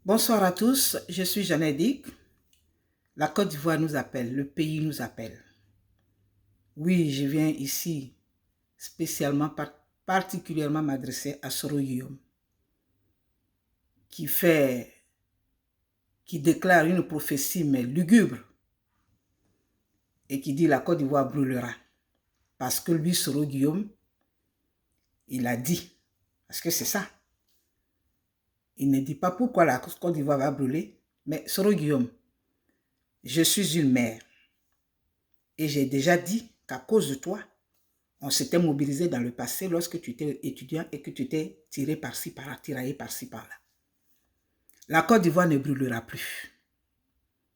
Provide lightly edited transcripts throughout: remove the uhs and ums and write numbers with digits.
Bonsoir à tous, je suis Jeanne Dick. La Côte d'Ivoire nous appelle, le pays nous appelle. Oui, je viens ici spécialement, particulièrement m'adresser à Soro Guillaume, qui déclare une prophétie mais lugubre et qui dit la Côte d'Ivoire brûlera. Parce que lui, Soro Guillaume, il a dit, parce que c'est ça. Il ne dit pas pourquoi la Côte d'Ivoire va brûler, mais Soro Guillaume, je suis une mère. Et j'ai déjà dit qu'à cause de toi, on s'était mobilisé dans le passé lorsque tu étais étudiant et que tu t'es tiré par-ci, par-là, tiraillé par-ci, par-là. La Côte d'Ivoire ne brûlera plus.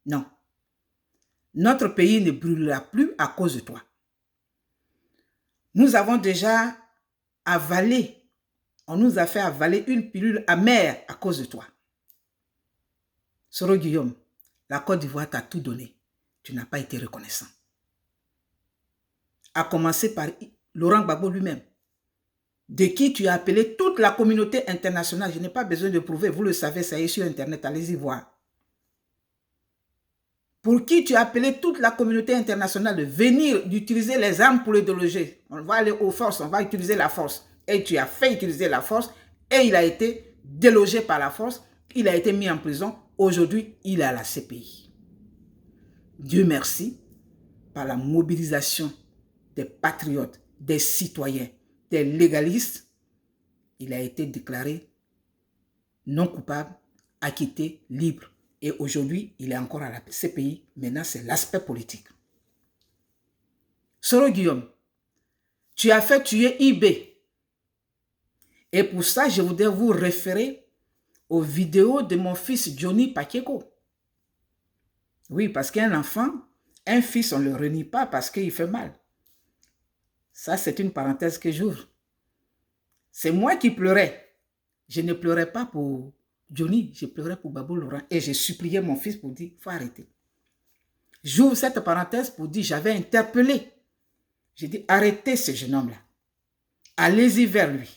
Non. Notre pays ne brûlera plus à cause de toi. Nous avons déjà avalé, on nous a fait avaler une pilule amère à cause de toi. Soro Guillaume, la Côte d'Ivoire t'a tout donné. Tu n'as pas été reconnaissant. À commencer par Laurent Gbagbo lui-même, de qui tu as appelé toute la communauté internationale. Je n'ai pas besoin de prouver, vous le savez, ça est sur Internet, allez-y voir. Pour qui tu as appelé toute la communauté internationale de venir, d'utiliser les armes pour le déloger. On va aller aux forces, on va utiliser la force. Et tu as fait utiliser la force et il a été délogé par la force, il a été mis en prison. Aujourd'hui, il est à la CPI. Dieu merci, par la mobilisation des patriotes, des citoyens, des légalistes, il a été déclaré non coupable, acquitté, libre. Et aujourd'hui, il est encore à la CPI. Maintenant, c'est l'aspect politique. Soro Guillaume, tu as fait tuer IB. Et pour ça, je voudrais vous référer aux vidéos de mon fils Johnny Pacheco. Oui, parce qu'un enfant, un fils, on ne le renie pas parce qu'il fait mal. Ça, c'est une parenthèse que j'ouvre. C'est moi qui pleurais. Je ne pleurais pas pour Johnny, je pleurais pour Babou Laurent. Et j'ai supplié mon fils pour dire, il faut arrêter. J'ouvre cette parenthèse pour dire, j'avais interpellé. J'ai dit, arrêtez ce jeune homme-là. Allez-y vers lui.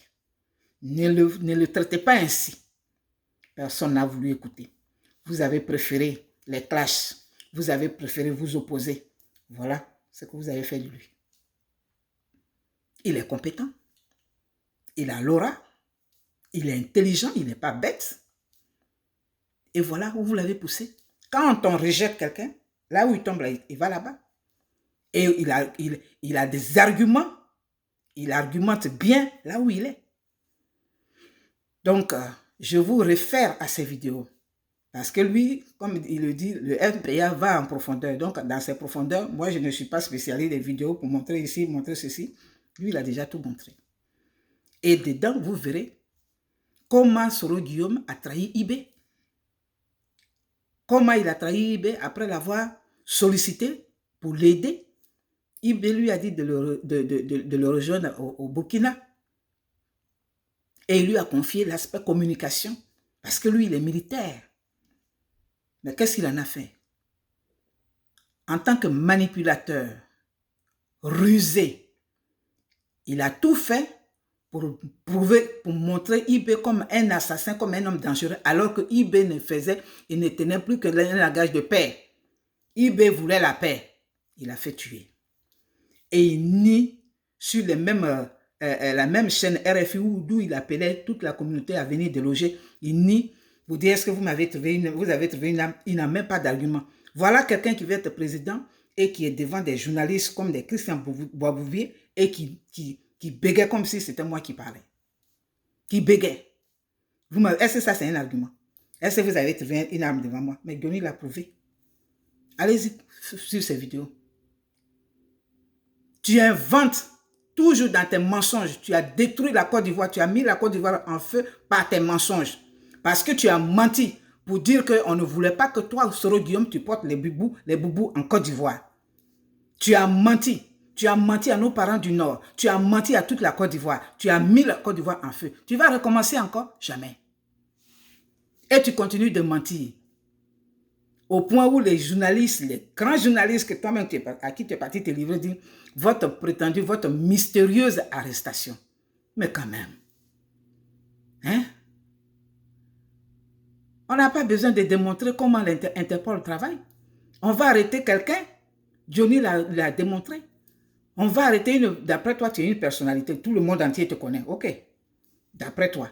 Ne le traitez pas ainsi. Personne n'a voulu écouter. Vous avez préféré les clashs. Vous avez préféré vous opposer. Voilà ce que vous avez fait de lui. Il est compétent. Il a l'aura. Il est intelligent. Il n'est pas bête. Et voilà où vous l'avez poussé. Quand on rejette quelqu'un, là où il tombe, là, il va là-bas. Et il a des arguments. Il argumente bien là où il est. Donc, je vous réfère à ces vidéos. Parce que lui, comme il le dit, le MPA va en profondeur. Donc, dans ces profondeurs, moi, je ne suis pas spécialiste des vidéos pour montrer ici, montrer ceci. Lui, il a déjà tout montré. Et dedans, vous verrez comment Soro Guillaume a trahi IB. Comment il a trahi IB après l'avoir sollicité pour l'aider. IB lui a dit de le rejoindre au Burkina. Et il lui a confié l'aspect communication. Parce que lui, il est militaire. Mais qu'est-ce qu'il en a fait? En tant que manipulateur, rusé, il a tout fait pour prouver, pour montrer IB comme un assassin, comme un homme dangereux, alors que IB ne faisait, il ne tenait plus que un langage de paix. IB voulait la paix. Il a fait tuer. Et il nie sur les mêmes, la même chaîne RFI d'où il appelait toute la communauté à venir déloger. Il nie. Vous dites, est-ce que vous avez trouvé une âme? Il n'a même pas d'argument. Voilà quelqu'un qui veut être président et qui est devant des journalistes comme des Christian Boisbouvier et qui bégait comme si c'était moi qui parlais. Qui bégait. Est-ce que ça, c'est un argument? Est-ce que vous avez trouvé une arme devant moi? Mais Johnny l'a prouvé. Allez-y sur ces vidéos. Tu inventes toujours dans tes mensonges. Tu as détruit la Côte d'Ivoire. Tu as mis la Côte d'Ivoire en feu par tes mensonges. Parce que tu as menti pour dire qu'on ne voulait pas que toi, Soro Guillaume, tu portes les boubous en Côte d'Ivoire. Tu as menti. Tu as menti à nos parents du Nord. Tu as menti à toute la Côte d'Ivoire. Tu as mis la Côte d'Ivoire en feu. Tu vas recommencer encore? Jamais. Et tu continues de mentir. Au point où les journalistes, les grands journalistes que toi-même à qui tu es parti te livrer, disent votre prétendue, votre mystérieuse arrestation. Mais quand même. Hein? On n'a pas besoin de démontrer comment l'Interpol travaille. On va arrêter quelqu'un. Johnny l'a démontré. On va arrêter une... D'après toi, tu es une personnalité. Tout le monde entier te connaît. OK. D'après toi.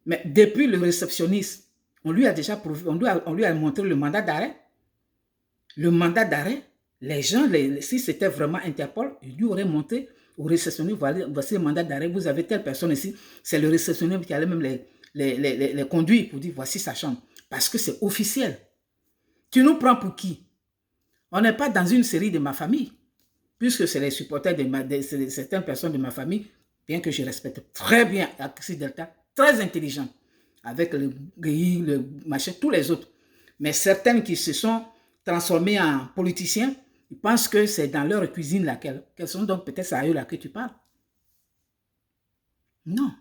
Mais depuis le réceptionniste, on lui a déjà prouvé, on lui a montré le mandat d'arrêt. Le mandat d'arrêt, les gens, si c'était vraiment Interpol, ils lui auraient montré au réceptionniste, voici le mandat d'arrêt, vous avez telle personne ici. C'est le réceptionniste qui allait même les conduire pour dire, voici sa chambre. Parce que c'est officiel. Tu nous prends pour qui? On n'est pas dans une série de ma famille. Puisque c'est les supporters de certaines personnes de ma famille, bien que je respecte très bien Axis Delta, très intelligent, avec le GRI, le machin, tous les autres. Mais certaines qui se sont transformées en politiciens, ils pensent que c'est dans leur cuisine laquelle. Quelles sont donc peut-être à eux là que tu parles? Non.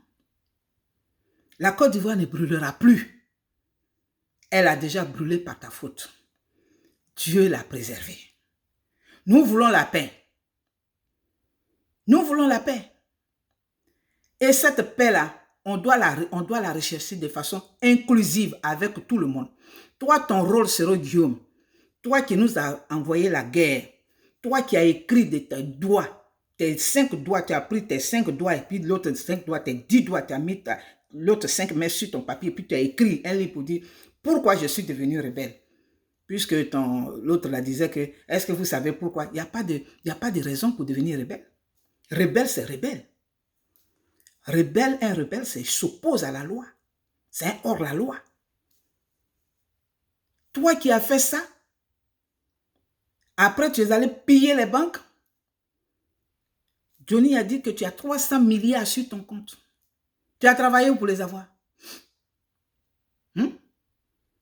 La Côte d'Ivoire ne brûlera plus. Elle a déjà brûlé par ta faute. Dieu l'a préservée. Nous voulons la paix. Nous voulons la paix. Et cette paix-là, on doit la rechercher de façon inclusive avec tout le monde. Toi, ton rôle sera Guillaume. Toi qui nous as envoyé la guerre. Toi qui as écrit de tes doigts, tes 5 doigts, tu as pris tes 5 doigts et puis l'autre 5 doigts, tes 10 doigts, tu as mis l'autre 5 mains sur ton papier et puis tu as écrit un livre pour dire pourquoi je suis devenu rebelle. Puisque l'autre la disait que, est-ce que vous savez pourquoi? Il n'y a pas de raison pour devenir rebelle. Rebelle, c'est rebelle. Rebelle, un rebelle, c'est s'oppose à la loi. C'est un hors-la-loi. Toi qui as fait ça, après tu es allé piller les banques. Johnny a dit que tu as 300 milliards sur ton compte. Tu as travaillé pour les avoir.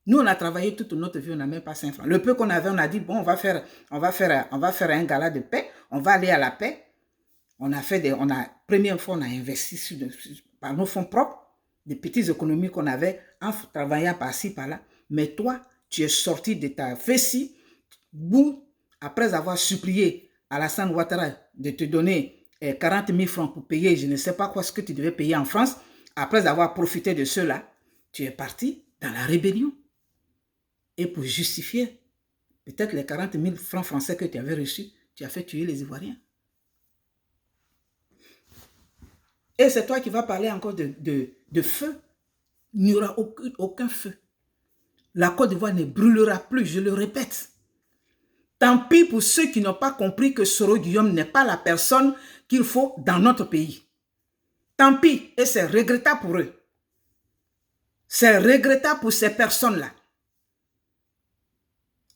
Nous, on a travaillé toute notre vie, on n'a même pas 5 francs. Le peu qu'on avait, on a dit, bon, on va faire un gala de paix, on va aller à la paix. Première fois, on a investi par nos fonds propres, des petites économies qu'on avait en travaillant par-ci, par-là. Mais toi, tu es sorti de ta vessie, après avoir supplié Alassane Ouattara de te donner 40 000 francs pour payer, je ne sais pas quoi, ce que tu devais payer en France, après avoir profité de cela, tu es parti dans la rébellion. Et pour justifier peut-être les 40 000 francs français que tu avais reçus, tu as fait tuer les Ivoiriens. Et c'est toi qui vas parler encore de feu. Il n'y aura aucun feu. La Côte d'Ivoire ne brûlera plus, je le répète. Tant pis pour ceux qui n'ont pas compris que Soro Guillaume n'est pas la personne qu'il faut dans notre pays. Tant pis, et c'est regrettable pour eux. C'est regrettable pour ces personnes-là.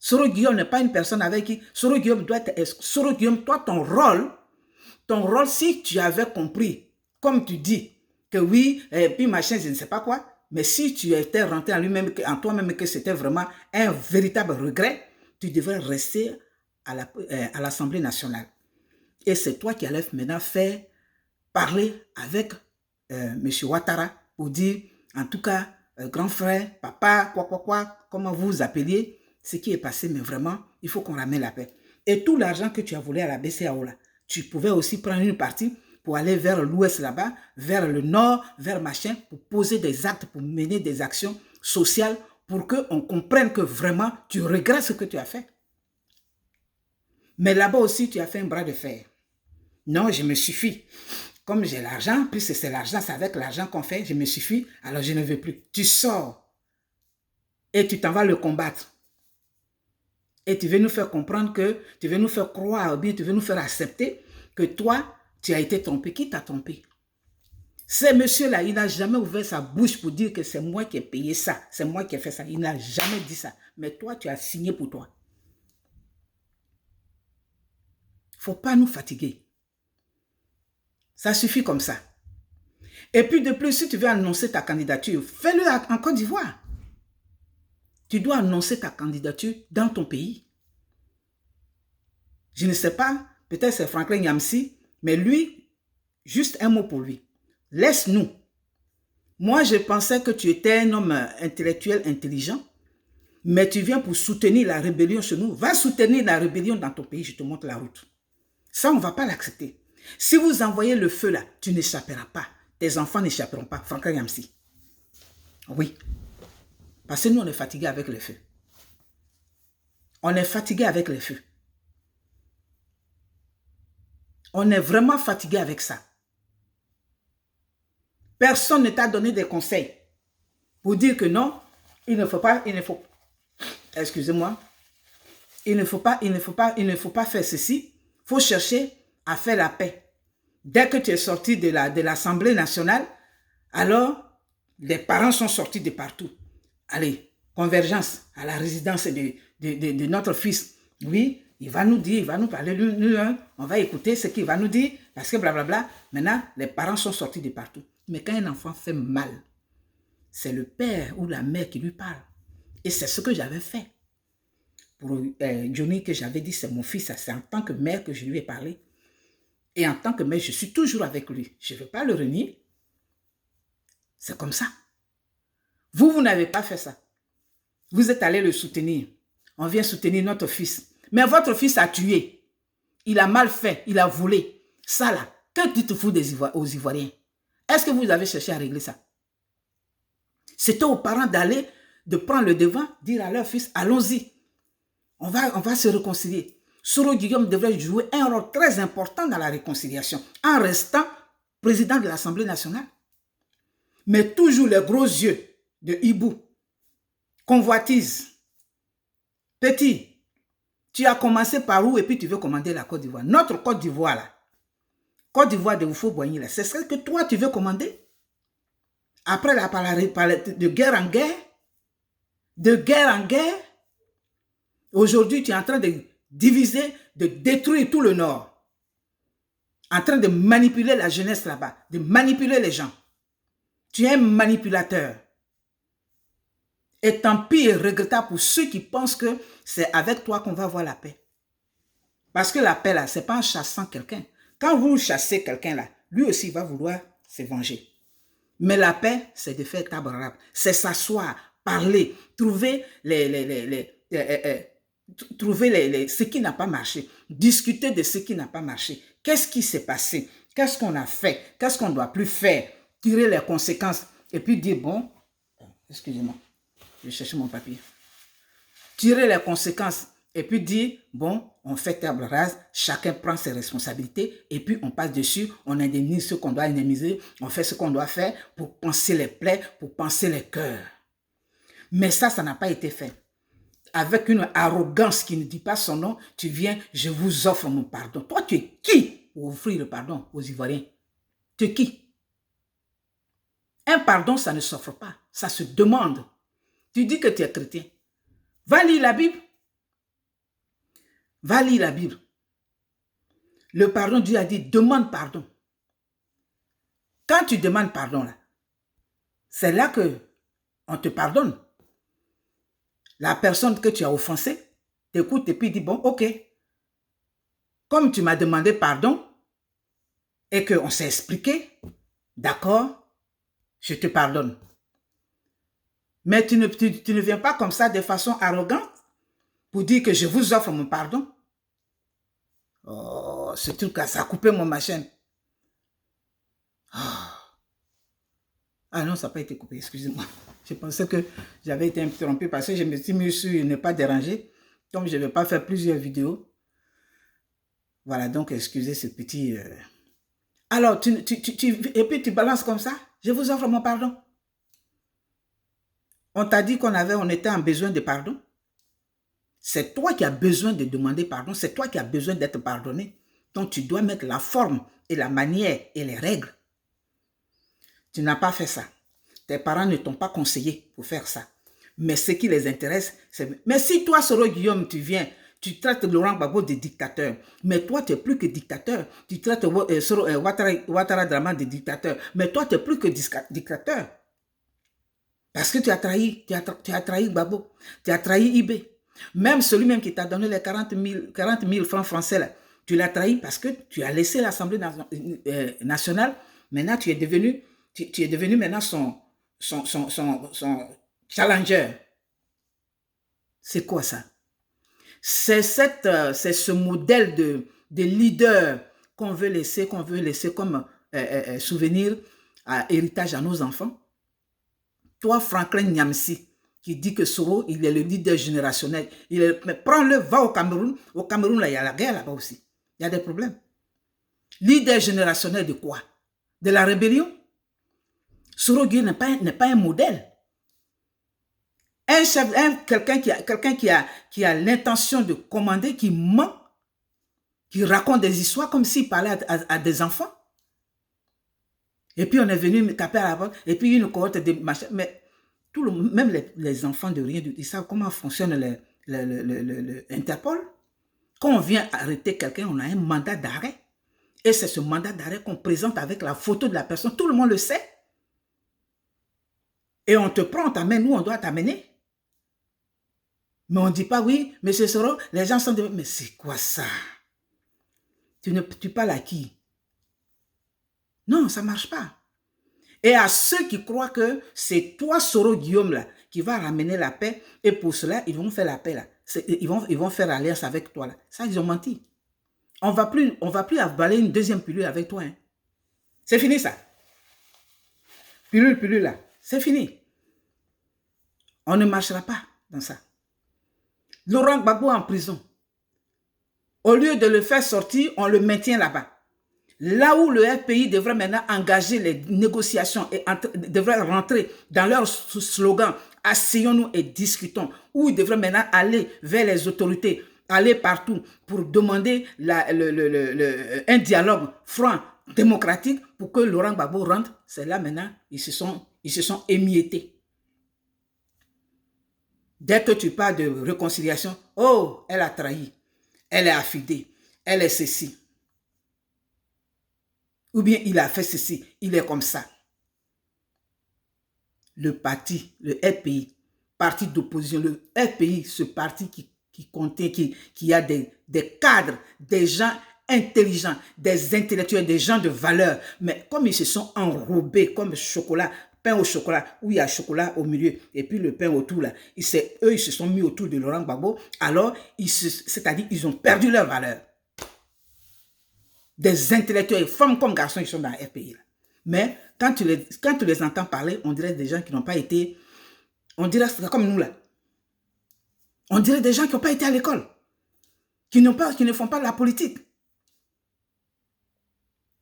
Soro Guillaume n'est pas une personne avec qui... Soro Guillaume doit être... Soro Guillaume, toi, ton rôle, si tu avais compris, comme tu dis, que oui, et puis machin, je ne sais pas quoi, mais si tu étais rentré en toi-même que c'était vraiment un véritable regret, tu devrais rester à l'Assemblée nationale. Et c'est toi qui allais maintenant parler avec M. Ouattara pour dire, en tout cas, grand frère, papa, comment vous vous appeliez, ce qui est passé, mais vraiment, il faut qu'on ramène la paix. Et tout l'argent que tu as volé à la BCAO, là, tu pouvais aussi prendre une partie pour aller vers l'ouest là-bas, vers le nord, vers machin, pour poser des actes, pour mener des actions sociales, pour qu'on comprenne que vraiment, tu regrettes ce que tu as fait. Mais là-bas aussi, tu as fait un bras de fer. Non, je me suffis. Comme j'ai l'argent, puisque c'est l'argent, c'est avec l'argent qu'on fait, je me suffis, alors je ne veux plus. Tu sors et tu t'en vas le combattre. Et tu veux nous faire comprendre que, tu veux nous faire croire, ou bien tu veux nous faire accepter que toi, tu as été trompé. Qui t'a trompé? Ce monsieur-là, il n'a jamais ouvert sa bouche pour dire que c'est moi qui ai payé ça, c'est moi qui ai fait ça. Il n'a jamais dit ça. Mais toi, tu as signé pour toi. Il ne faut pas nous fatiguer. Ça suffit comme ça. Et puis de plus, si tu veux annoncer ta candidature, fais-le en Côte d'Ivoire. Tu dois annoncer ta candidature dans ton pays. Je ne sais pas, peut-être c'est Franklin Nyamsi, mais lui, juste un mot pour lui. Laisse-nous. Moi, je pensais que tu étais un homme intellectuel, intelligent, mais tu viens pour soutenir la rébellion chez nous. Va soutenir la rébellion dans ton pays, je te montre la route. Ça, on ne va pas l'accepter. Si vous envoyez le feu là, tu n'échapperas pas. Tes enfants n'échapperont pas. Franklin Nyamsi. Oui. Parce que nous, on est fatigué avec les feux. On est fatigué avec les feux. On est vraiment fatigué avec ça. Personne ne t'a donné des conseils pour dire que non, excusez-moi, il ne faut pas faire ceci. Il faut chercher à faire la paix. Dès que tu es sorti de l'Assemblée nationale, alors les parents sont sortis de partout. Allez, convergence à la résidence de notre fils. Oui, il va nous dire, il va nous parler, on va écouter ce qu'il va nous dire, parce que blablabla. Maintenant, les parents sont sortis de partout. Mais quand un enfant fait mal, c'est le père ou la mère qui lui parle. Et c'est ce que j'avais fait. Pour Johnny, que j'avais dit, c'est mon fils, c'est en tant que mère que je lui ai parlé. Et en tant que mère, je suis toujours avec lui. Je ne veux pas le renier. C'est comme ça. Vous n'avez pas fait ça. Vous êtes allé le soutenir. On vient soutenir notre fils. Mais votre fils a tué. Il a mal fait. Il a volé. Ça là, que dites-vous aux Ivoiriens? Est-ce que vous avez cherché à régler ça? C'était aux parents de prendre le devant, dire à leur fils, allons-y. On va se réconcilier. Soro Guillaume devrait jouer un rôle très important dans la réconciliation en restant président de l'Assemblée nationale. Mais toujours les gros yeux de Hibou, convoitise. Petit, tu as commencé par où et puis tu veux commander la Côte d'Ivoire. Notre Côte d'Ivoire là, Côte d'Ivoire de Oufo-Boigny là, c'est ce que toi tu veux commander. Après la de guerre en guerre, aujourd'hui tu es en train de diviser, de détruire tout le Nord. En train de manipuler la jeunesse là-bas, de manipuler les gens. Tu es un manipulateur. Et tant pis et regrettable pour ceux qui pensent que c'est avec toi qu'on va avoir la paix. Parce que la paix là, ce n'est pas en chassant quelqu'un. Quand vous chassez quelqu'un là, lui aussi va vouloir se venger. Mais la paix, c'est de faire table rase. C'est s'asseoir, parler, trouver ce qui n'a pas marché. Discuter de ce qui n'a pas marché. Qu'est-ce qui s'est passé? Qu'est-ce qu'on a fait? Qu'est-ce qu'on ne doit plus faire? Tirer les conséquences. Et puis dire, bon, excusez-moi, je vais chercher mon papier. Tirer les conséquences. Et puis dire, bon, on fait table rase, chacun prend ses responsabilités et puis on passe dessus, on indemnise ce qu'on doit indemniser, on fait ce qu'on doit faire pour penser les plaies, pour penser les cœurs. Mais ça n'a pas été fait. Avec une arrogance qui ne dit pas son nom, tu viens, je vous offre mon pardon. Toi, tu es qui pour offrir le pardon aux Ivoiriens? Tu es qui? Un pardon, ça ne s'offre pas, ça se demande. Tu dis que tu es chrétien. Va lire la Bible. Va lire la Bible. Le pardon, Dieu a dit, demande pardon. Quand tu demandes pardon, là, c'est là qu'on te pardonne. La personne que tu as offensée t'écoute et puis dit, bon, ok, comme tu m'as demandé pardon et qu'on s'est expliqué, d'accord, je te pardonne. Mais tu ne viens pas comme ça de façon arrogante pour dire que je vous offre mon pardon. Oh, ce truc-là, ça a coupé mon machine. Ah non, ça n'a pas été coupé, excusez-moi. Je pensais que j'avais été interrompu parce que je me suis mis sur ne pas déranger. Comme je ne vais pas faire plusieurs vidéos. Voilà, donc excusez ce petit... Alors, et puis tu balances comme ça. Je vous offre mon pardon. On t'a dit on était en besoin de pardon. C'est toi qui as besoin de demander pardon. C'est toi qui as besoin d'être pardonné. Donc, tu dois mettre la forme et la manière et les règles. Tu n'as pas fait ça. Tes parents ne t'ont pas conseillé pour faire ça. Mais ce qui les intéresse, c'est... Mais si toi, Soro Guillaume, tu viens, tu traites Laurent Gbagbo de dictateur. Mais toi, tu n'es plus que dictateur. Tu traites Ouattara Draman de dictateur. Mais toi, tu n'es plus que dictateur. Parce que tu as trahi Gbagbo. Tu as trahi Ibé. Même celui-même qui t'a donné les 40 000 francs français, là, tu l'as trahi parce que tu as laissé l'Assemblée nationale. Maintenant, tu es devenu maintenant son challenger. C'est quoi ça? C'est ce modèle de leader qu'on veut laisser comme souvenir, héritage à nos enfants. Toi, Franklin Nyamsi, qui dit que Soro, il est le leader générationnel. Mais prends-le, va au Cameroun. Au Cameroun, là, il y a la guerre là-bas aussi. Il y a des problèmes. Leader générationnel de quoi? De la rébellion? Soro Gueye n'est pas un modèle. Quelqu'un qui a l'intention de commander, qui ment, qui raconte des histoires comme s'il parlait à des enfants. Et puis on est venu me taper à la porte, et puis une cohorte de machins. Mais même les enfants de rien, ils savent comment fonctionne l'Interpol. Quand on vient arrêter quelqu'un, on a un mandat d'arrêt. Et c'est ce mandat d'arrêt qu'on présente avec la photo de la personne. Tout le monde le sait. Et on te prend, on t'amène, nous on doit t'amener. Mais on ne dit pas, oui, mais ce Soro, les gens sont de... Mais c'est quoi ça? Tu parles à qui? Non, ça ne marche pas. Et à ceux qui croient que c'est toi, Soro Guillaume, là, qui va ramener la paix, et pour cela, ils vont faire la paix, là. Ils vont faire alliance avec toi, là. Ça, ils ont menti. On ne va plus avaler une deuxième pilule avec toi. Hein. C'est fini, ça. Pilule, là. C'est fini. On ne marchera pas dans ça. Laurent Gbagbo en prison. Au lieu de le faire sortir, on le maintient là-bas. Là où le RPI devrait maintenant engager les négociations et devrait rentrer dans leur slogan « Asseyons-nous et discutons », où ils devraient maintenant aller vers les autorités, aller partout pour demander un dialogue franc, démocratique pour que Laurent Gbagbo rentre. C'est là maintenant, ils se sont émiettés. Dès que tu parles de réconciliation, oh, elle a trahi, elle est affidée, elle est ceci. Ou bien il a fait ceci, il est comme ça. Le parti, le RPI, parti d'opposition, le RPI, ce parti qui contient, qui a des cadres, des gens intelligents, des intellectuels, des gens de valeur. Mais comme ils se sont enrobés comme chocolat, pain au chocolat, où il y a chocolat au milieu, et puis le pain autour, là, eux, ils se sont mis autour de Laurent Gbagbo, alors, c'est-à-dire, ils ont perdu leur valeur. Des intellectuels, femmes comme garçons, ils sont dans le RPI. Là. Mais quand tu les entends parler, on dirait des gens qui n'ont pas été, on dirait comme nous là. On dirait des gens qui n'ont pas été à l'école, qui ne font pas de la politique.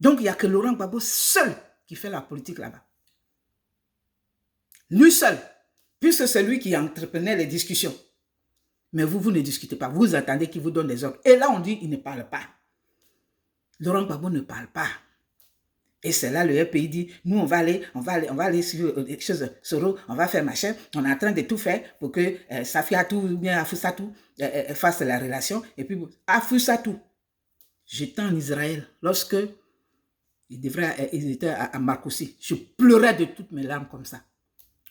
Donc, il n'y a que Laurent Gbagbo seul qui fait la politique là-bas. Lui seul, puisque c'est lui qui entreprenait les discussions. Mais vous ne discutez pas, vous attendez qu'il vous donne des ordres. Et là, on dit, il ne parle pas. Laurent Gbagbo ne parle pas. Et c'est là le RPI dit, nous on va aller sur des choses, Soro, on va faire machin, on est en train de tout faire pour que Safiatou ou bien Afousatou fasse la relation. Et puis Afousatou, j'étais en Israël lorsque ils étaient à Marcoussis. Je pleurais de toutes mes larmes comme ça,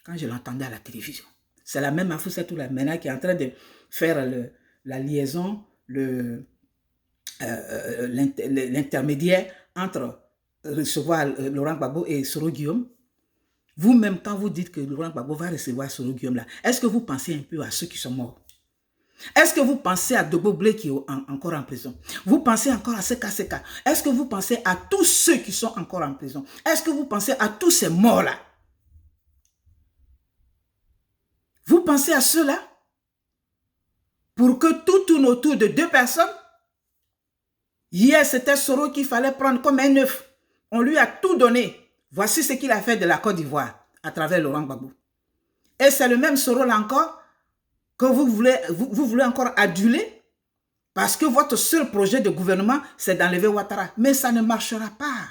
quand je l'entendais à la télévision. C'est la même Afousatou là maintenant qui est en train de faire la liaison, l'intermédiaire entre recevoir Laurent Gbagbo et Soro Guillaume. Vous-même, quand vous dites que Laurent Gbagbo va recevoir Soro Guillaume, là, est-ce que vous pensez un peu à ceux qui sont morts? Est-ce que vous pensez à Dobo Blé qui est encore en prison? Vous pensez encore à Seka? Est-ce que vous pensez à tous ceux qui sont encore en prison? Est-ce que vous pensez à tous ces morts-là? Vous pensez à ceux-là? Pour que tout tourne autour de deux personnes? Hier, c'était Soro qu'il fallait prendre comme un œuf. On lui a tout donné. Voici ce qu'il a fait de la Côte d'Ivoire à travers Laurent Gbagbo. Et c'est le même Soro là encore que vous voulez encore aduler parce que votre seul projet de gouvernement, c'est d'enlever Ouattara. Mais ça ne marchera pas.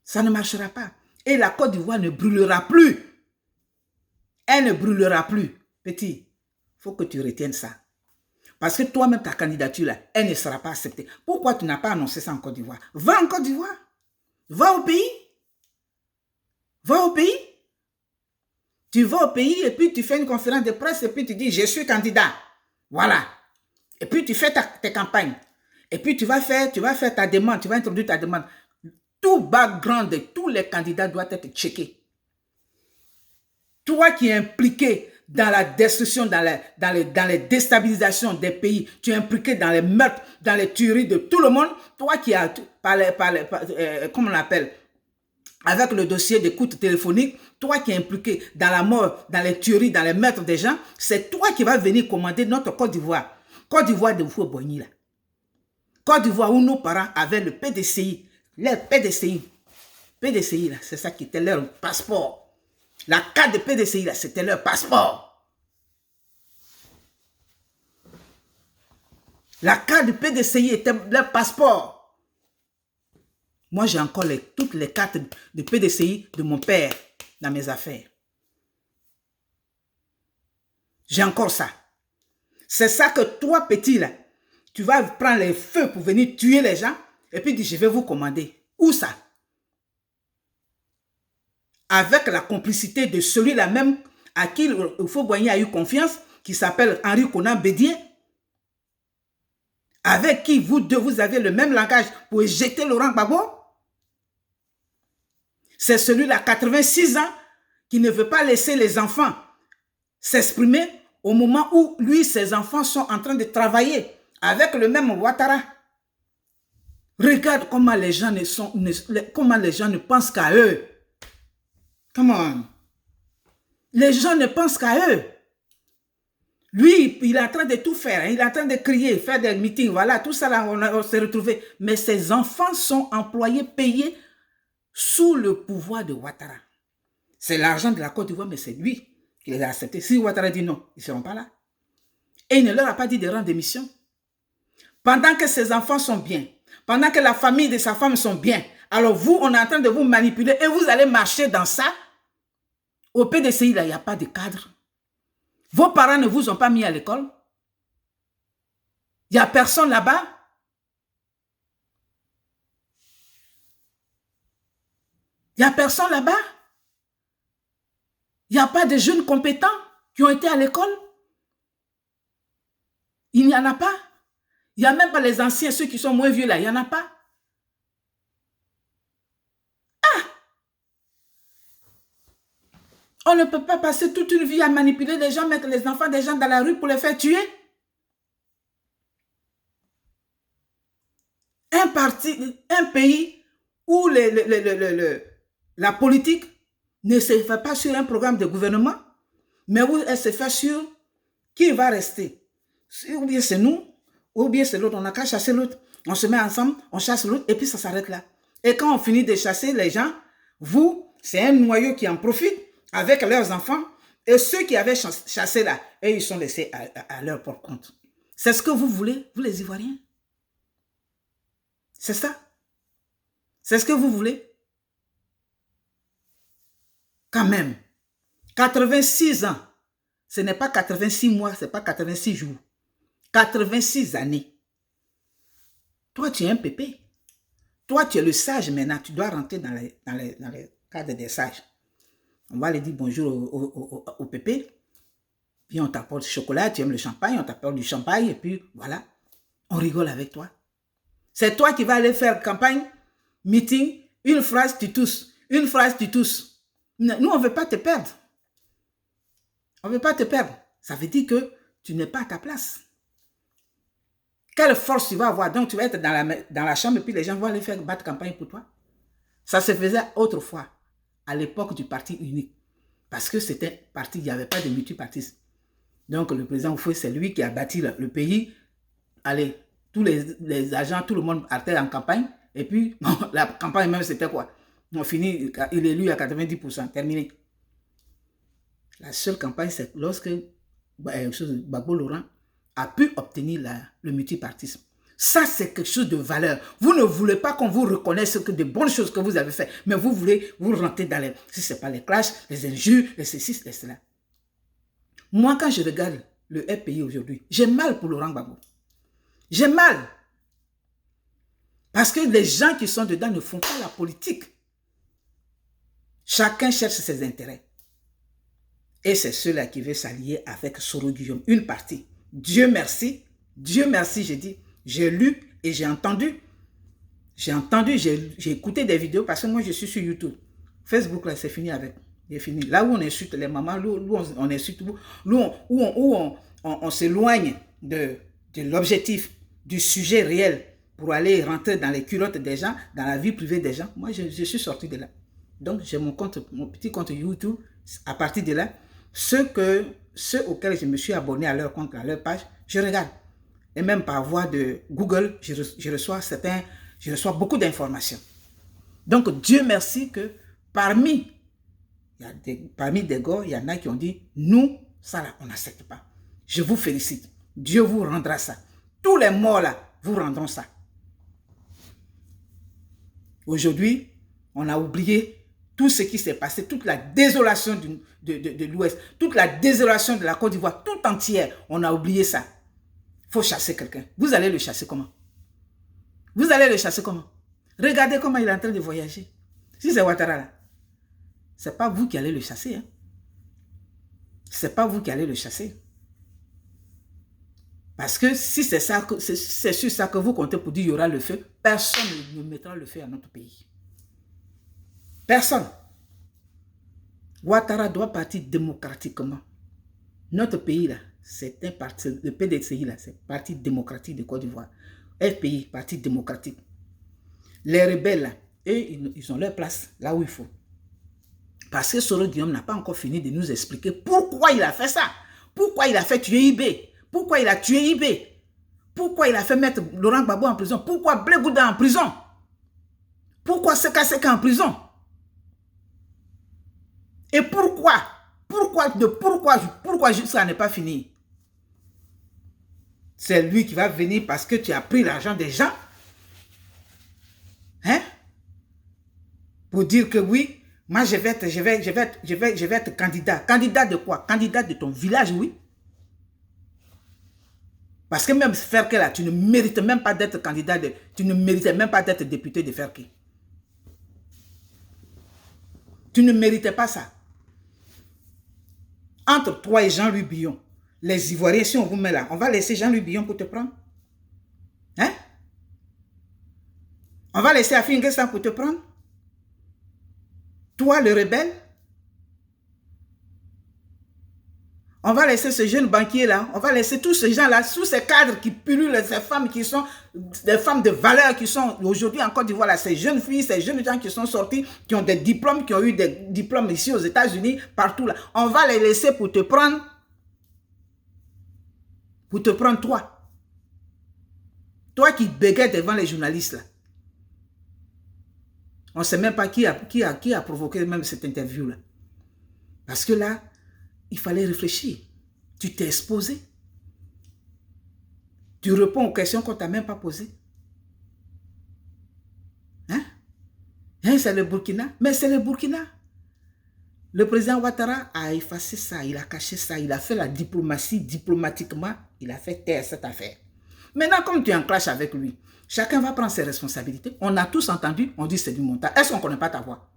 Ça ne marchera pas. Et la Côte d'Ivoire ne brûlera plus. Elle ne brûlera plus. Petit, il faut que tu retiennes ça. Parce que toi-même, ta candidature, là, elle ne sera pas acceptée. Pourquoi tu n'as pas annoncé ça en Côte d'Ivoire? Va en Côte d'Ivoire. Va au pays. Va au pays. Tu vas au pays et puis tu fais une conférence de presse et puis tu dis, je suis candidat. Voilà. Et puis tu fais tes campagnes. Et puis tu vas faire ta demande, tu vas introduire ta demande. Tout background de tous les candidats doit être checké. Toi qui es impliqué dans la destruction, dans les déstabilisations des pays, tu es impliqué dans les meurtres, dans les tueries de tout le monde, toi qui as, comment on appelle, avec le dossier d'écoute téléphonique, toi qui es impliqué dans la mort, dans les tueries, dans les meurtres des gens, c'est toi qui vas venir commander notre Côte d'Ivoire. Côte d'Ivoire de Houphouët-Boigny là. Côte d'Ivoire où nos parents avaient le PDCI. Le PDCI. PDCI là, c'est ça qui était leur passeport. La carte de PDCI là, c'était leur passeport. La carte de PDCI était leur passeport. Moi, j'ai encore toutes les cartes de PDCI de mon père dans mes affaires. J'ai encore ça. C'est ça que toi, petit, là, tu vas prendre les feux pour venir tuer les gens et puis dire, je vais vous commander. Où ça? Avec la complicité de celui-là même à qui Houphouët-Boigny a eu confiance, qui s'appelle Henri Konan Bédié, avec qui vous deux, vous avez le même langage pour éjecter Laurent Gbagbo. C'est celui-là, 86 ans, qui ne veut pas laisser les enfants s'exprimer au moment où lui, ses enfants sont en train de travailler avec le même Ouattara. Regarde comment les gens ne pensent qu'à eux. Come on. Les gens ne pensent qu'à eux. Lui, il est en train de tout faire. Il est en train de crier, faire des meetings. Voilà, tout ça là, on s'est retrouvés. Mais ses enfants sont employés, payés sous le pouvoir de Ouattara. C'est l'argent de la Côte d'Ivoire, mais c'est lui qui les a acceptés. Si Ouattara dit non, ils ne seront pas là. Et il ne leur a pas dit de rendre démission. Pendant que ses enfants sont bien, pendant que la famille de sa femme sont bien, alors vous, on est en train de vous manipuler et vous allez marcher dans ça. Au PDCI, là, il n'y a pas de cadre. Vos parents ne vous ont pas mis à l'école. Il n'y a personne là-bas. Il n'y a personne là-bas. Il n'y a pas de jeunes compétents qui ont été à l'école. Il n'y en a pas. Il n'y a même pas les anciens, ceux qui sont moins vieux là. Il n'y en a pas. Ah! On ne peut pas passer toute une vie à manipuler les gens, mettre les enfants des gens dans la rue pour les faire tuer. Un pays où la politique ne se fait pas sur un programme de gouvernement, mais où elle se fait sur qui va rester. Ou bien c'est nous, ou bien c'est l'autre. On n'a qu'à chasser l'autre. On se met ensemble, on chasse l'autre, et puis ça s'arrête là. Et quand on finit de chasser les gens, vous, c'est un noyau qui en profite avec leurs enfants, et ceux qui avaient chassé là, et ils sont laissés à leur propre compte. C'est ce que vous voulez, vous les Ivoiriens? C'est ça? C'est ce que vous voulez? Quand même, 86 ans, ce n'est pas 86 mois, ce n'est pas 86 jours. 86 années. Toi, tu es un pépé. Toi, tu es le sage maintenant. Tu dois rentrer dans les cadres des sages. On va aller dire bonjour au pépé. Puis on t'apporte du chocolat, tu aimes le champagne, on t'apporte du champagne, et puis voilà, on rigole avec toi. C'est toi qui vas aller faire campagne, meeting, une phrase, tu tousses. Une phrase, tu tousses. Nous, on ne veut pas te perdre. On ne veut pas te perdre. Ça veut dire que tu n'es pas à ta place. Quelle force tu vas avoir? Donc, tu vas être dans la chambre et puis les gens vont aller faire battre campagne pour toi. Ça se faisait autrefois, à l'époque du parti unique. Parce que c'était parti, il n'y avait pas de multipartisme. Donc, le président Houphouët, c'est lui qui a bâti le pays. Allez, tous les agents, tout le monde partait en campagne. Et puis, la campagne même, c'était quoi? On finit, il est élu à 90%, terminé. La seule campagne, c'est lorsque Gbagbo Laurent a pu obtenir le multipartisme. Ça, c'est quelque chose de valeur. Vous ne voulez pas qu'on vous reconnaisse que de bonnes choses que vous avez faites, mais vous voulez vous rentrer dans les... Si ce n'est pas les clashs, les injures, les ceci, les cela. Moi, quand je regarde le RPI aujourd'hui, j'ai mal pour Laurent Gbagbo. J'ai mal. Parce que les gens qui sont dedans ne font pas la politique. Chacun cherche ses intérêts. Et c'est ceux-là qui veulent s'allier avec Soro Guillaume. Une partie. Dieu merci, j'ai dit. J'ai lu et j'ai entendu. J'ai écouté des vidéos parce que moi je suis sur YouTube. Facebook, là, c'est fini avec. C'est fini. Là où on insulte les mamans, où on insulte, où on s'éloigne de l'objectif, du sujet réel pour aller rentrer dans les culottes des gens, dans la vie privée des gens. Moi, je suis sorti de là. Donc, j'ai mon petit compte YouTube. À partir de là, ceux auxquels je me suis abonné à leur compte, à leur page, je regarde. Et même par voie de Google, je reçois beaucoup d'informations. Donc, Dieu merci que parmi des gars, il y en a qui ont dit, nous, ça là, on n'accepte pas. Je vous félicite. Dieu vous rendra ça. Tous les morts là, vous rendront ça. Aujourd'hui, on a oublié tout ce qui s'est passé, toute la désolation de l'Ouest, toute la désolation de la Côte d'Ivoire, tout entière. On a oublié ça. Il faut chasser quelqu'un. Vous allez le chasser comment? Vous allez le chasser comment? Regardez comment il est en train de voyager. Si c'est Ouattara là, ce n'est pas vous qui allez le chasser. Hein? Ce n'est pas vous qui allez le chasser. Parce que si c'est sur ça que vous comptez pour dire qu'il y aura le feu, personne ne mettra le feu à notre pays. Personne. Ouattara doit partir démocratiquement. Notre pays là, c'est un parti, le PDCI là, c'est le Parti démocratique de Côte d'Ivoire. FPI, Parti démocratique. Les rebelles là, eux, ils ont leur place là où il faut. Parce que Soro Guillaume n'a pas encore fini de nous expliquer pourquoi il a fait ça. Pourquoi il a fait tuer IB. Pourquoi il a tué IB. Pourquoi il a fait mettre Laurent Gbagbo en prison. Pourquoi Blé Gouda en prison. Pourquoi Seka Seka en prison. Et pourquoi ça n'est pas fini. C'est lui qui va venir parce que tu as pris l'argent des gens. Hein? Pour dire que oui, moi je vais être candidat. Candidat de quoi? Candidat de ton village, oui. Parce que même Ferke là, tu ne mérites même pas d'être candidat, tu ne méritais même pas d'être député de Ferke. Tu ne méritais pas ça. Entre toi et Jean-Louis Billon, les Ivoiriens, si on vous met là, on va laisser Jean-Louis Billon pour te prendre? Hein? On va laisser Afi N'Guessan pour te prendre? Toi, le rebelle? On va laisser ce jeune banquier là, on va laisser tous ces gens là, tous ces cadres qui pullulent, ces femmes qui sont des femmes de valeur qui sont aujourd'hui en Côte d'Ivoire, ces jeunes filles, ces jeunes gens qui sont sortis, qui ont des diplômes, qui ont eu des diplômes ici aux États-Unis, partout là. On va les laisser pour te prendre toi. Toi qui bégais devant les journalistes là. On ne sait même pas qui a provoqué même cette interview là. Parce que là, il fallait réfléchir. Tu t'es exposé. Tu réponds aux questions qu'on ne t'a même pas posées. Hein? C'est le Burkina. Mais c'est le Burkina. Le président Ouattara a effacé ça, il a caché ça, il a fait la diplomatie, diplomatiquement, il a fait taire cette affaire. Maintenant, comme tu es en clash avec lui, chacun va prendre ses responsabilités. On a tous entendu, on dit c'est du montage. Est-ce qu'on ne connaît pas ta voix?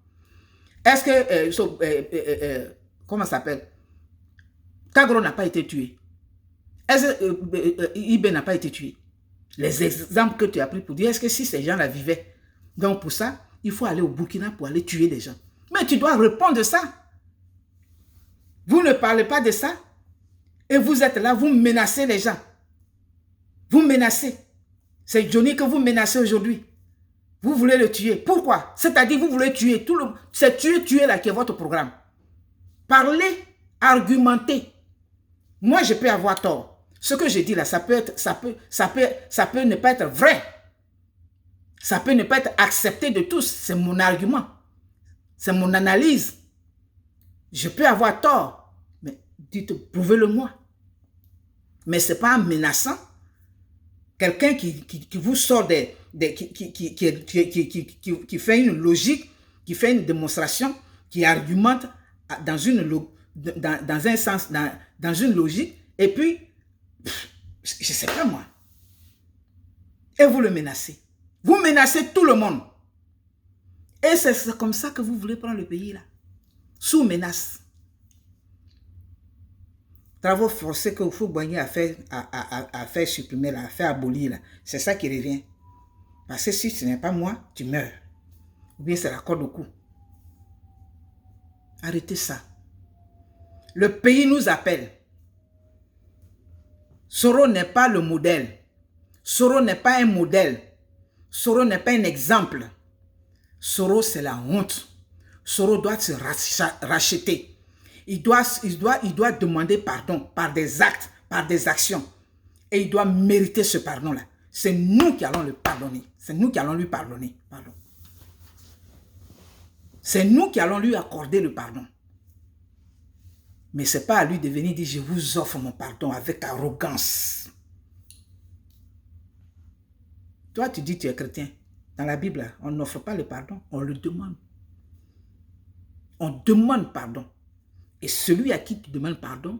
Est-ce que, comment ça s'appelle? Kagro n'a pas été tué. Est-ce que Ibé n'a pas été tué? Les exemples que tu as pris pour dire, est-ce que si ces gens-là vivaient? Donc pour ça, il faut aller au Burkina pour aller tuer des gens. Mais tu dois répondre de ça. Vous ne parlez pas de ça. Et vous êtes là, vous menacez les gens. Vous menacez. C'est Johnny que vous menacez aujourd'hui. Vous voulez le tuer. Pourquoi? C'est-à-dire vous voulez tuer. C'est tuer là qui est votre programme. Parlez, argumentez. Moi, je peux avoir tort. Ce que je dis là, ça peut ne pas être vrai. Ça peut ne pas être accepté de tous. C'est mon argument. C'est mon analyse. Je peux avoir tort. Mais dites, prouvez-le-moi. Mais ce n'est pas en menaçant. Quelqu'un qui vous sort qui fait une logique, qui fait une démonstration, qui argumente dans un sens, dans une logique, et puis, je ne sais pas moi. Et vous le menacez. Vous menacez tout le monde. Et c'est comme ça que vous voulez prendre le pays là. Sous menace. Travaux forcés que Houphouët-Boigny a fait supprimer, a fait abolir. C'est ça qui revient. Parce que si ce n'est pas moi, tu meurs. Ou bien c'est la corde au cou. Arrêtez ça. Le pays nous appelle. Soro n'est pas le modèle. Soro n'est pas un modèle. Soro n'est pas un exemple. Soro, c'est la honte. Soro doit se racheter. Il doit demander pardon par des actes, par des actions. Et il doit mériter ce pardon-là. C'est nous qui allons le pardonner. C'est nous qui allons lui pardonner. Pardon. C'est nous qui allons lui accorder le pardon. Mais ce n'est pas à lui de venir dire, je vous offre mon pardon avec arrogance. Toi, tu dis tu es chrétien. Dans la Bible, on n'offre pas le pardon, on le demande. On demande pardon. Et celui à qui tu demandes pardon,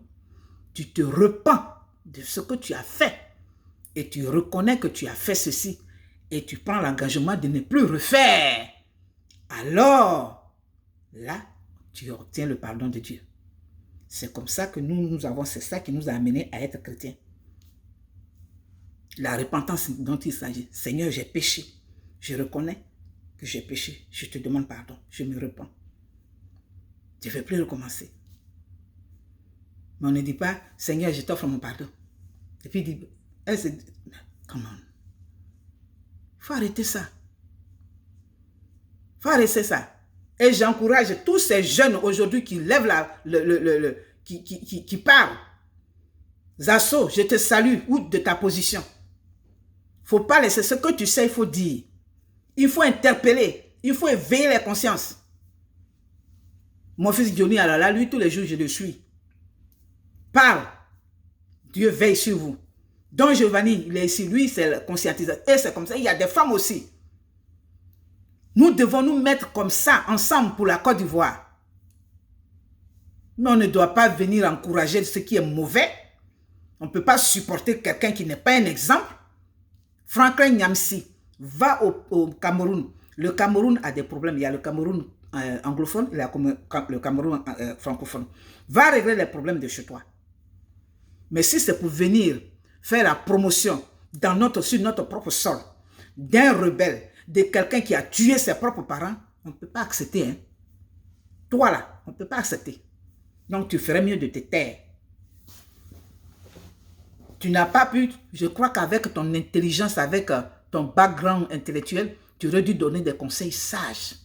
tu te repens de ce que tu as fait. Et tu reconnais que tu as fait ceci. Et tu prends l'engagement de ne plus refaire. Alors, là, tu obtiens le pardon de Dieu. C'est comme ça que c'est ça qui nous a amenés à être chrétiens. La repentance dont il s'agit. Seigneur, j'ai péché. Je reconnais que j'ai péché. Je te demande pardon. Je me repens. Je ne vais plus recommencer. Mais on ne dit pas, Seigneur, je t'offre mon pardon. Et puis il dit, come on. Il faut arrêter ça. Il faut arrêter ça. Et j'encourage tous ces jeunes aujourd'hui qui lèvent qui parlent. Zasso, je te salue, ou de ta position. Il ne faut pas laisser ce que tu sais, il faut dire. Il faut interpeller. Il faut éveiller les consciences. Mon fils Johnny, alors là, lui, tous les jours, je le suis. Parle. Dieu veille sur vous. Don Giovanni, il est ici. Lui, c'est le conscientisateur. Et c'est comme ça. Il y a des femmes aussi. Nous devons nous mettre comme ça, ensemble, pour la Côte d'Ivoire. Mais on ne doit pas venir encourager ce qui est mauvais. On ne peut pas supporter quelqu'un qui n'est pas un exemple. Franklin Nyamsi va au Cameroun. Le Cameroun a des problèmes. Il y a le Cameroun anglophone, il y a le Cameroun francophone. Va régler les problèmes de chez toi. Mais si c'est pour venir faire la promotion sur notre propre sol d'un rebelle, de quelqu'un qui a tué ses propres parents, on ne peut pas accepter. Hein? Toi là, on ne peut pas accepter. Donc tu ferais mieux de te taire. Tu n'as pas pu, je crois qu'avec ton intelligence, avec ton background intellectuel, tu aurais dû donner des conseils sages,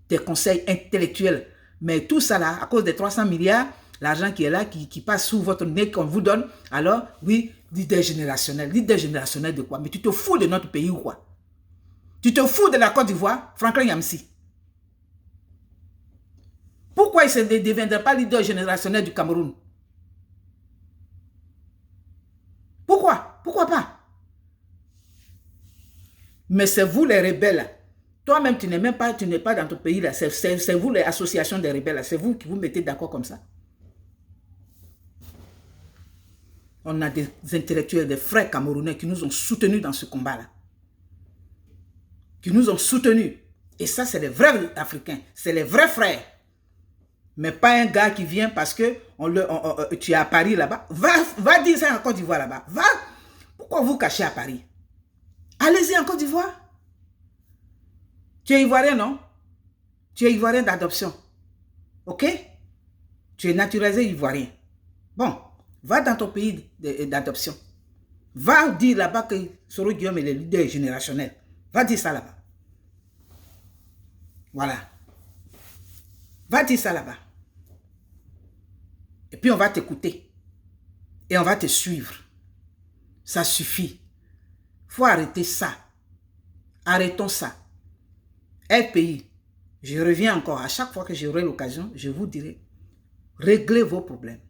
des conseils intellectuels. Mais tout ça là, à cause des 300 milliards, l'argent qui est là, qui passe sous votre nez, qu'on vous donne, alors oui, leader générationnel. Leader générationnel de quoi? Mais tu te fous de notre pays ou quoi? Tu te fous de la Côte d'Ivoire, Franklin Nyamsi? Pourquoi il ne deviendrait pas leader générationnel du Cameroun? Pourquoi? Pourquoi pas? Mais c'est vous les rebelles. Toi-même, tu n'es pas dans ton pays là. C'est vous les associations des rebelles. C'est vous qui vous mettez d'accord comme ça. On a des intellectuels, des frères camerounais qui nous ont soutenus dans ce combat-là. Qui nous ont soutenus. Et ça, c'est les vrais Africains. C'est les vrais frères. Mais pas un gars qui vient parce que tu es à Paris là-bas. Va dire ça en Côte d'Ivoire là-bas. Va. Pourquoi vous cachez à Paris? Allez-y en Côte d'Ivoire. Tu es ivoirien, non? Tu es ivoirien d'adoption. Ok? Tu es naturalisé ivoirien. Bon, va dans ton pays d'adoption. Va dire là-bas que Soro Guillaume est le leader générationnel. Va dire ça là-bas. Voilà. Va dire ça là-bas. Et puis on va t'écouter. Et on va te suivre. Ça suffit. Il faut arrêter ça. Arrêtons ça. RPI, je reviens encore. À chaque fois que j'aurai l'occasion, je vous dirai, réglez vos problèmes.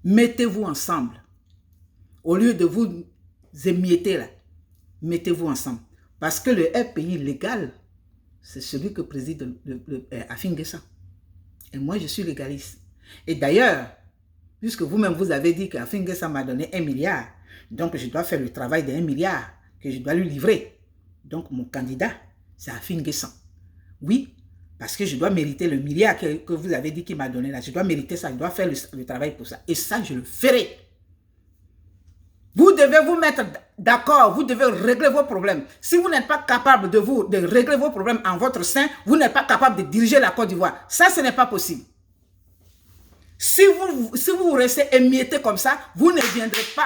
Mettez-vous ensemble. Au lieu de vous émietter là, mettez-vous ensemble. Parce que le RPI légal, c'est celui que préside Afin N'Guessan. Et moi, je suis légaliste. Et d'ailleurs, puisque vous-même vous avez dit qu'Afin N'Guessan m'a donné 1 milliard, donc je dois faire le travail de 1 milliard que je dois lui livrer. Donc mon candidat, c'est Afin N'Guessan. Oui, parce que je dois mériter le milliard que vous avez dit qu'il m'a donné là. Je dois mériter ça, je dois faire le travail pour ça. Et ça, je le ferai. Vous devez vous mettre d'accord, vous devez régler vos problèmes. Si vous n'êtes pas capable de régler vos problèmes en votre sein, vous n'êtes pas capable de diriger la Côte d'Ivoire. Ça, ce n'est pas possible. Si vous restez émietté comme ça, vous ne viendrez pas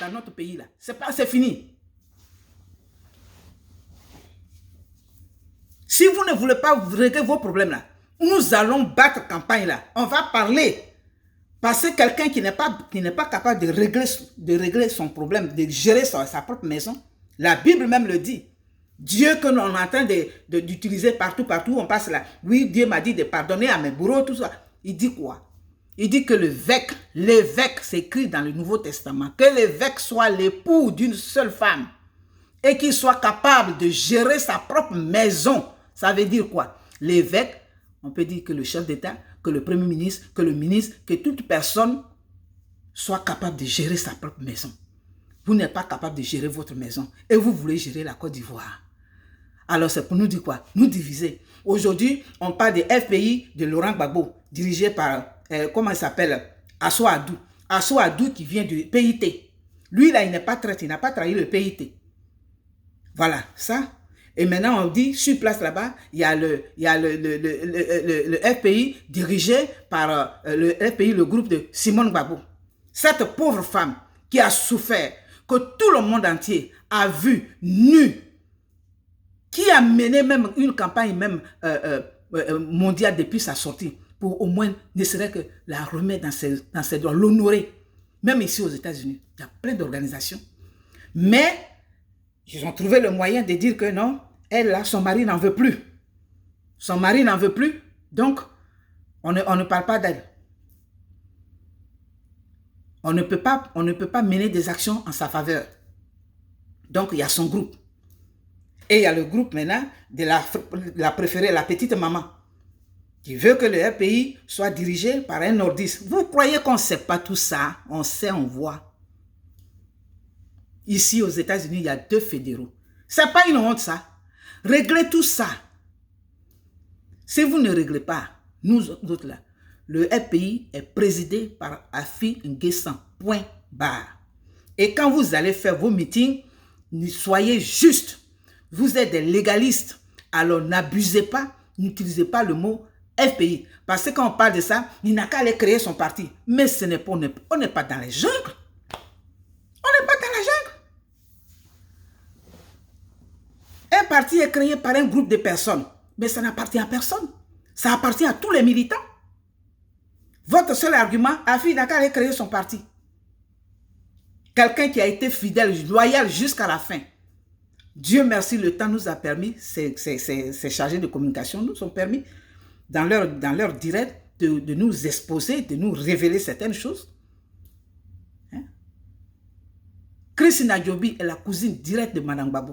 dans notre pays là. C'est fini. Si vous ne voulez pas régler vos problèmes là, Nous allons battre campagne là. On va parler. Parce que quelqu'un qui n'est pas capable de régler son problème, de gérer sa propre maison, la Bible même le dit. Dieu que l'on est en train d'utiliser partout, on passe là. Oui, Dieu m'a dit de pardonner à mes bourreaux, tout ça. Il dit quoi? Il dit que l'évêque, c'est écrit dans le Nouveau Testament, que l'évêque soit l'époux d'une seule femme et qu'il soit capable de gérer sa propre maison. Ça veut dire quoi? L'évêque, on peut dire que le chef d'État, que le premier ministre, que le ministre, que toute personne soit capable de gérer sa propre maison. Vous n'êtes pas capable de gérer votre maison et vous voulez gérer la Côte d'Ivoire. Alors c'est pour nous dire quoi? Nous diviser. Aujourd'hui, on parle des FPI de Laurent Gbagbo, dirigé par, comment il s'appelle? Asso Adou. Asso Adou qui vient du PIT. Lui là, il n'est pas traité, il n'a pas trahi le PIT. Voilà, ça. Et maintenant, on dit, sur place là-bas, il y a le FPI dirigé par le FPI, le groupe de Simone Gbagbo. Cette pauvre femme qui a souffert, que tout le monde entier a vu nue, qui a mené même une campagne même mondiale depuis sa sortie, pour au moins, ne serait que la remettre dans ses droits, l'honorer. Même ici aux États-Unis, il y a plein d'organisations. Mais ils ont trouvé le moyen de dire que non, elle là, son mari n'en veut plus. Son mari n'en veut plus, donc on ne parle pas d'elle. On ne peut pas mener des actions en sa faveur. Donc il y a son groupe. Et il y a le groupe maintenant de la préférée, la petite maman, qui veut que le RPI soit dirigé par un nordiste. Vous croyez qu'on ne sait pas tout ça? On sait, on voit. Ici, aux États-Unis, il y a 2 fédéraux. Ce n'est pas une honte, ça. Réglez tout ça. Si vous ne réglez pas, nous autres là, le RPI est présidé par Afi N'Guessan. Point barre. Et quand vous allez faire vos meetings, soyez justes. Vous êtes des légalistes. Alors n'abusez pas, n'utilisez pas le mot FPI. Parce que quand on parle de ça, il n'a qu'à aller créer son parti. Mais ce n'est pas, on n'est pas dans les jungles. On n'est pas dans la jungle. Un parti est créé par un groupe de personnes. Mais ça n'appartient à personne. Ça appartient à tous les militants. Votre seul argument, Afi n'a qu'à aller créer son parti. Quelqu'un qui a été fidèle, loyal jusqu'à la fin. Dieu merci, le temps nous a permis, ces chargés de communication nous ont permis, dans leur direct, de nous exposer, de nous révéler certaines choses. Hein? Christine Adjobi est la cousine directe de Madame Gbagbo.